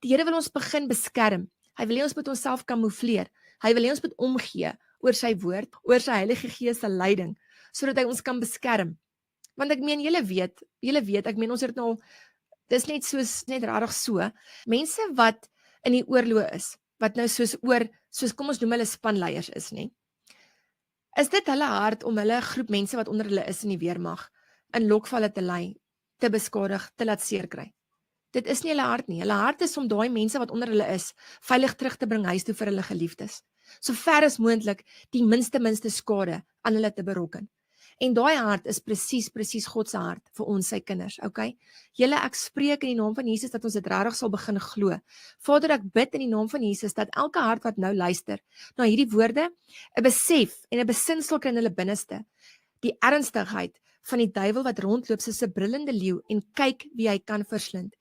Die Here wil ons begin beskerm. Hy wil hê ons moet onsself kamoufleer. Hy wil hê ons moet omgee oor sy woord, oor sy Heilige Gees se leiding, sodat hy ons kan beskerm. Want ek meen, julle weet, ek meen ons het nou, dis net rarig so, mense wat in die oorlog is, wat nou soos kom ons noem hulle spanleiers is, nie? Is dit hulle hart om hulle groep mense wat onder hulle is in die weermag, in lokvalle te lei, te beskadig, te laat seerkry? Dit is nie hulle hart nie. Hulle hart is om daai mense wat onder hulle is, veilig terug te bring huis toe vir hulle geliefdes. So ver as moontlik die minste skade aan hulle te berokken. En daai hart is presies God se hart vir ons sy kinders, okay? Julle, ek spreek in die naam van Jesus dat ons dit regtig sal begin glo. Vader, ek bid in die naam van Jesus dat elke hart wat nou luister na hierdie woorde, 'n besef en 'n besinsel kry in hulle binneste, die ernstigheid van die duiwel wat rondloop soos 'n brullende leeu en kyk wie hy kan verslind.